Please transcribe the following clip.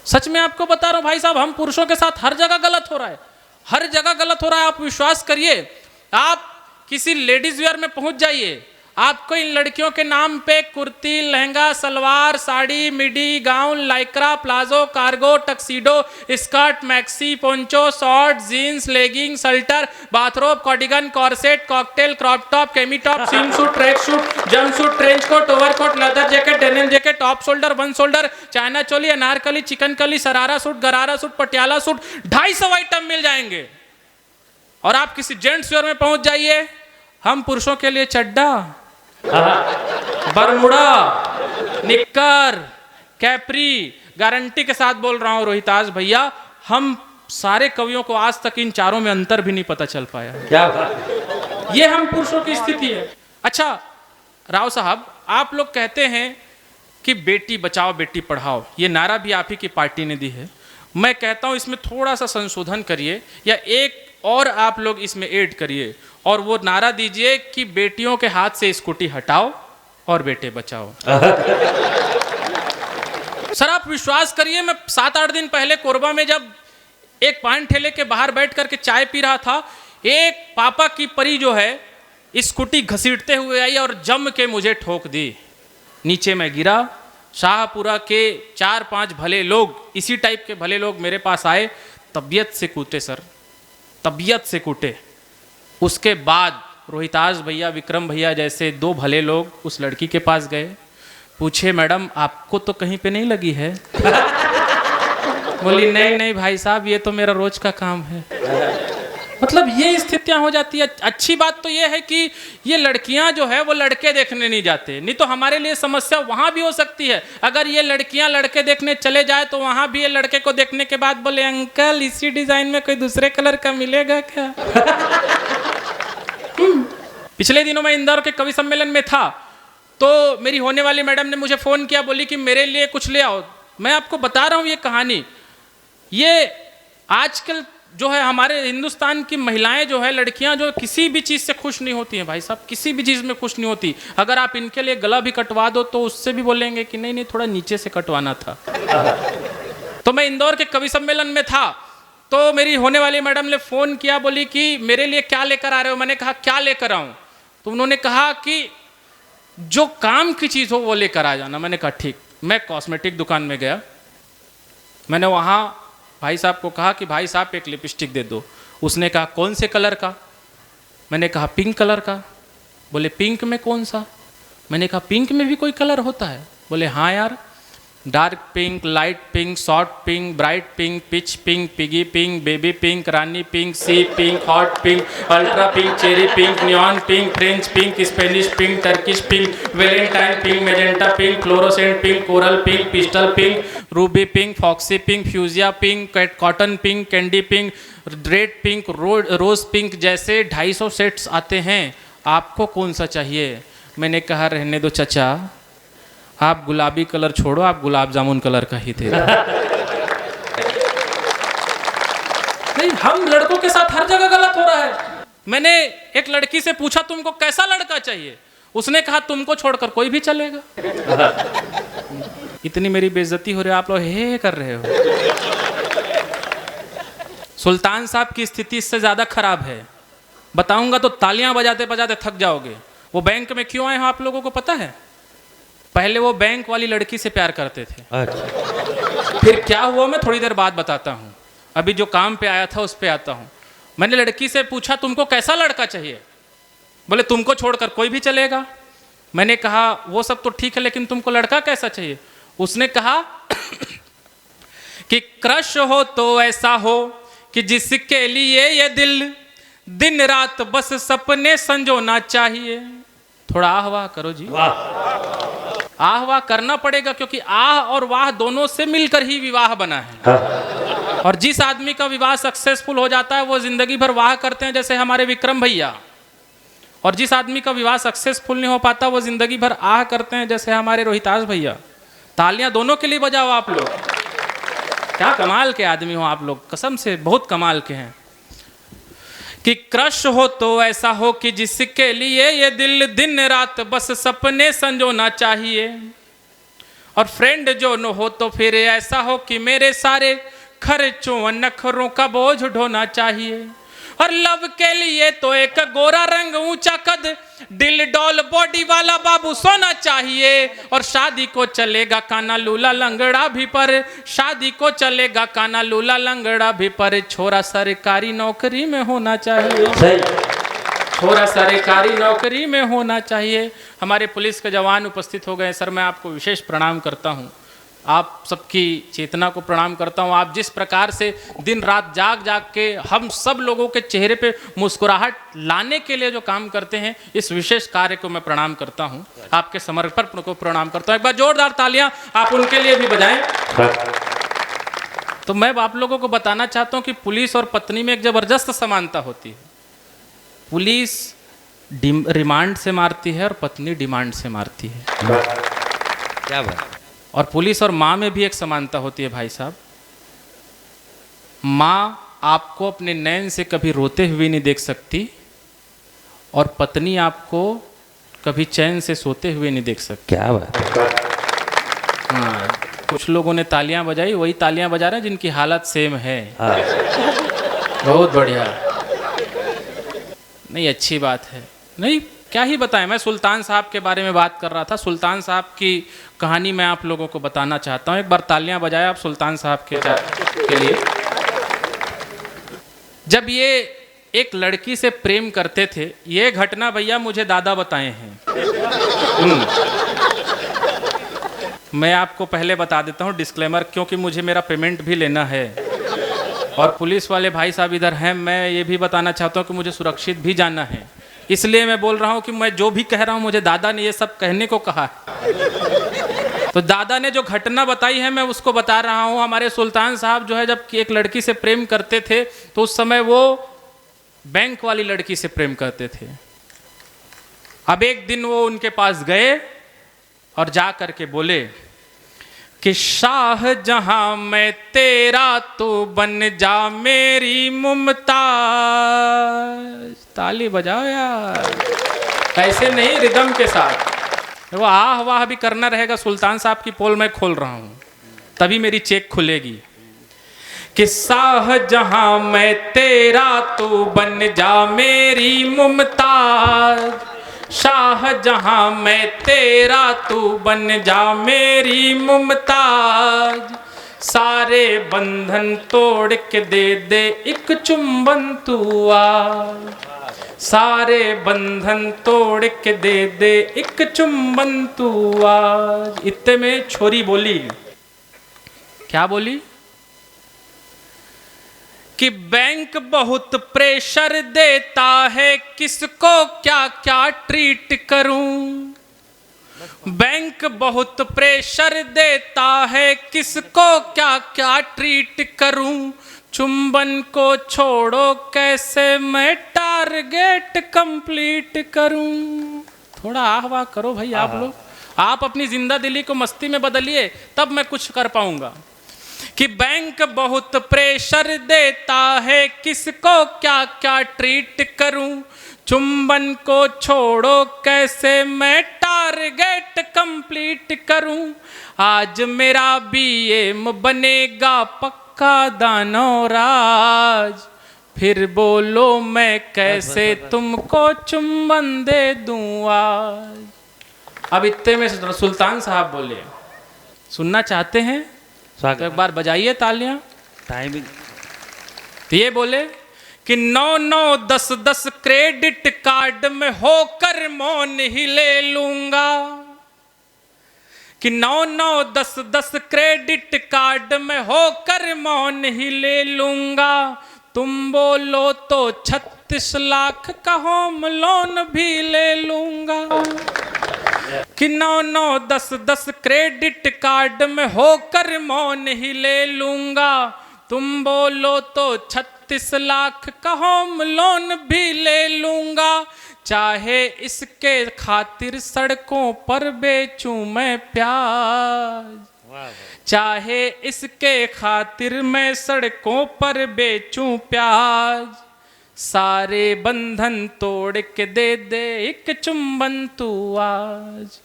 सच में आपको बता रहा हूं भाई साहब, हम पुरुषों के साथ हर जगह गलत हो रहा है, हर जगह गलत हो रहा है। आप विश्वास करिए, आप किसी लेडीज वेयर में पहुंच जाइए, आपको इन लड़कियों के नाम पे kurti, lehenga, salwar, sari, midi, gown, lycra, palazzo, cargo, tuxedo, skirt, maxi, poncho, short, jeans, legging, सल्टर, bathrobe, cardigan, corset, cocktail, crop top, cami top, swimsuit, tracksuit, jumpsuit, trench coat, overcoat, leather jacket, denim jacket, top shoulder, one shoulder, China choli, Anarkali, चिकनकली, sharara suit, gharara suit, Patiala suit, 250 item मिल जाएंगे। और आप किसी gents wear में पहुंच जाइए, हम पुरुषों के लिए चड्डा, बरमुडा, निक्कर, कैप्री, गारंटी के साथ बोल रहा हूं रोहिताज भैया, हम सारे कवियों को आज तक इन चारों में अंतर भी नहीं पता चल पाया। क्या बात, ये हम पुरुषों की स्थिति है। अच्छा राव साहब, आप लोग कहते हैं कि बेटी बचाओ बेटी पढ़ाओ, ये नारा भी आप ही की पार्टी ने दी है। मैं कहता हूं इसमें थोड़ा सा संशोधन करिए, या एक और आप लोग इसमें ऐड करिए, और वो नारा दीजिए कि बेटियों के हाथ से स्कूटी हटाओ और बेटे बचाओ। सर आप विश्वास करिए, मैं 7-8 दिन पहले कोरबा में जब एक पान ठेले के बाहर बैठ करके चाय पी रहा था, एक पापा की परी जो है स्कूटी घसीटते हुए आई और जम के मुझे ठोक दी। नीचे मैं गिरा। शाहपुरा के 4-5 भले लोग, इसी टाइप के भले लोग मेरे पास आए, तबीयत से कूटे सर, तबीयत से कूटे। उसके बाद रोहिताज भैया, विक्रम भैया जैसे 2 भले लोग उस लड़की के पास गए, पूछे मैडम आपको तो कहीं पे नहीं लगी है? बोली नहीं नहीं भाई साहब, ये तो मेरा रोज का काम है। मतलब ये स्थितियां हो जाती है। अच्छी बात तो ये है कि ये लड़कियां जो है वो लड़के देखने नहीं जाते, नहीं तो हमारे लिए समस्या वहां भी हो सकती है। अगर ये लड़कियां लड़के देखने चले जाए तो वहां भी ये लड़के को देखने के बाद बोले अंकल इसी डिजाइन में कोई दूसरे कलर का मिलेगा क्या? पिछले दिनों मैं इंदौर के कवि सम्मेलन में था, तो मेरी होने वाली मैडम ने मुझे फोन किया, बोली कि मेरे लिए कुछ ले आओ। मैं आपको बता रहा हूं ये कहानी, ये आजकल जो है हमारे हिंदुस्तान की महिलाएं जो है, लड़कियां जो किसी भी चीज़ से खुश नहीं होती हैं भाई साहब, किसी भी चीज़ में खुश नहीं होती। अगर आप इनके लिए गला भी कटवा दो तो उससे भी बोलेंगे कि नहीं नहीं थोड़ा नीचे से कटवाना था। तो मैं इंदौर के कवि सम्मेलन में था, तो मेरी होने वाली मैडम ने फ़ोन किया, बोली कि मेरे लिए क्या लेकर आ रहे हो? मैंने कहा क्या लेकर आऊँ? तो उन्होंने कहा कि जो काम की चीज़ हो वो लेकर आ जाना। मैंने कहा ठीक। मैं कॉस्मेटिक दुकान में गया, मैंने वहाँ भाई साहब को कहा कि भाई साहब एक लिपस्टिक दे दो। उसने कहा कौन से कलर का? मैंने कहा पिंक कलर का। बोले पिंक में कौन सा? मैंने कहा पिंक में भी कोई कलर होता है? बोले हाँ यार, dark pink, light pink, short pink, bright pink, peach pink, piggy pink, baby pink, rani pink, sea pink, hot pink, ultra pink, cherry pink, neon pink, French pink, Spanish pink, Turkish pink, Valentine pink, magenta pink, fluorescent pink, coral pink, pastel pink, ruby pink, foxy pink, fuchsia pink, cotton pink, candy pink, red pink, rose pink, जैसे 250 sets आते हैं। आपको कौन सा चाहिए? मैंने कहा रहने दो चचा, आप गुलाबी कलर छोड़ो, आप गुलाब जामुन कलर का ही थे। नहीं, हम लड़कों के साथ हर जगह गलत हो रहा है। मैंने एक लड़की से पूछा तुमको कैसा लड़का चाहिए? उसने कहा तुमको छोड़कर कोई भी चलेगा। इतनी मेरी बेइज्जती हो रही है, आप लोग हे कर रहे हो। सुल्तान साहब की स्थिति इससे ज्यादा खराब है, बताऊंगा तो तालियां बजाते बजाते थक जाओगे। वो बैंक में क्यों आए हो आप लोगों को पता है? पहले वो बैंक वाली लड़की से प्यार करते थे। अच्छा। फिर क्या हुआ मैं थोड़ी देर बाद बताता हूँ, अभी जो काम पे आया था उस पे आता हूँ। मैंने लड़की से पूछा तुमको कैसा लड़का चाहिए? बोले तुमको छोड़कर कोई भी चलेगा। मैंने कहा वो सब तो ठीक है, लेकिन तुमको लड़का कैसा चाहिए? उसने कहा कि क्रश हो तो ऐसा हो कि जिसके लिए ये दिल दिन रात बस सपने संजोना चाहिए। थोड़ा आह वाह करो जी। आह वाह करना पड़ेगा, क्योंकि आह और वाह दोनों से मिलकर ही विवाह बना है। और जिस आदमी का विवाह सक्सेसफुल हो जाता है वो जिंदगी भर वाह करते हैं, जैसे हमारे विक्रम भैया। और जिस आदमी का विवाह सक्सेसफुल नहीं हो पाता वो जिंदगी भर आह करते हैं, जैसे हमारे रोहिताज भैया। तालियां दोनों के लिए बजाओ आप लोग। क्या कमाल के आदमी हो आप लोग, कसम से बहुत कमाल के हैं। कि क्रश हो तो ऐसा हो कि जिसके लिए ये दिल दिन रात बस सपने संजोना चाहिए। और फ्रेंड जो न हो तो फिर ऐसा हो कि मेरे सारे खर्चों नखरों का बोझ ढोना चाहिए। और लव के लिए तो एक गोरा रंग ऊंचा कद दिल डॉल बॉडी वाला बाबू सोना चाहिए। और शादी को चलेगा काना लूला लंगड़ा भी पर, शादी को चलेगा काना लूला लंगड़ा भी पर, छोरा सरकारी नौकरी में होना चाहिए। छोरा सरकारी नौकरी में होना चाहिए। हमारे पुलिस के जवान उपस्थित हो गए। सर मैं आपको विशेष प्रणाम करता हूँ, आप सबकी चेतना को प्रणाम करता हूँ। आप जिस प्रकार से दिन रात जाग जाग के हम सब लोगों के चेहरे पे मुस्कुराहट लाने के लिए जो काम करते हैं, इस विशेष कार्य को मैं प्रणाम करता हूँ। आपके समर्पण को प्रणाम करता हूँ। एक बार जोरदार तालियां आप उनके लिए भी बजाएं। तो मैं आप लोगों को बताना चाहता हूँ कि पुलिस और पत्नी में एक जबरदस्त समानता होती है। पुलिस रिमांड से मारती है और पत्नी डिमांड से मारती है। क्या बात। और पुलिस और माँ में भी एक समानता होती है भाई साहब। माँ आपको अपने नैन से कभी रोते हुए नहीं देख सकती और पत्नी आपको कभी चैन से सोते हुए नहीं देख सकती। क्या बात। हाँ, कुछ लोगों ने तालियां बजाई, वही तालियां बजा रहे हैं जिनकी हालत सेम है। बहुत बढ़िया, नहीं अच्छी बात है। नहीं क्या ही बताएं, मैं सुल्तान साहब के बारे में बात कर रहा था। सुल्तान साहब की कहानी मैं आप लोगों को बताना चाहता हूँ। एक बार तालियां बजाएं आप सुल्तान साहब के लिए। जब ये एक लड़की से प्रेम करते थे, ये घटना भैया मुझे दादा बताए हैं। मैं आपको पहले बता देता हूँ डिस्क्लेमर, क्योंकि मुझे मेरा पेमेंट भी लेना है और पुलिस वाले भाई साहब इधर हैं। मैं ये भी बताना चाहता हूँ कि मुझे सुरक्षित भी जाना है, इसलिए मैं बोल रहा हूँ कि मैं जो भी कह रहा हूँ मुझे दादा ने ये सब कहने को कहा है। तो दादा ने जो घटना बताई है मैं उसको बता रहा हूँ। हमारे सुल्तान साहब जो है जब एक लड़की से प्रेम करते थे तो उस समय वो बैंक वाली लड़की से प्रेम करते थे। अब एक दिन वो उनके पास गए और जा करके बोले कि शाहजहां मैं तेरा तो बन जा मेरी मुमताज। ताली बजाओ यार, ऐसे नहीं, रिदम के साथ। वो आह वाह भी करना रहेगा। सुल्तान साहब की पोल मैं खोल रहा हूं, तभी मेरी चेक खुलेगी। कि शाहजहां मैं तेरा तो बन जा मेरी मुमताज, शाहजहां मैं तेरा तू बन जा मेरी मुमताज, सारे बंधन तोड़ के दे दे एक चुंबन तू आ, सारे बंधन तोड़ के दे दे एक चुंबन तू आज। इतने में छोरी बोली, क्या बोली कि बैंक बहुत प्रेशर देता है, किसको क्या क्या ट्रीट करूं। बैंक बहुत प्रेशर देता है, किसको क्या क्या ट्रीट करूं। चुंबन को छोड़ो कैसे मैं टारगेट कंप्लीट करूं। थोड़ा आह वाह करो भाई आप लोग, आप अपनी जिंदा दिली को मस्ती में बदलिए, तब मैं कुछ कर पाऊंगा। कि बैंक बहुत प्रेशर देता है, किसको क्या क्या ट्रीट करूं। चुंबन को छोड़ो कैसे मैं टारगेट कंप्लीट करूं। आज मेरा बीएम बनेगा पक्का दानव राज, फिर बोलो मैं कैसे तुमको चुंबन दे दूं आज। अब इतने में सुल्तान साहब बोले, सुनना चाहते हैं तो एक बार बजाइए तालियां। टाइम तो ये बोले कि 9-9 10-10 क्रेडिट कार्ड में होकर मौन ही ले लूंगा। कि 9-9 10-10 क्रेडिट कार्ड में होकर मौन ही ले लूंगा। तुम बोलो तो 36 लाख का होम लोन भी ले लूंगा। कि 9-9 10-10 क्रेडिट कार्ड में होकर मौन ही ले लूंगा। तुम बोलो तो 36 लाख का होम लोन भी ले लूंगा। चाहे इसके खातिर सड़कों पर बेचूं मैं प्याज, चाहे इसके खातिर मैं सड़कों पर बेचूं प्याज। सारे बंधन तोड़ के दे दे एक चुंबन तू आज।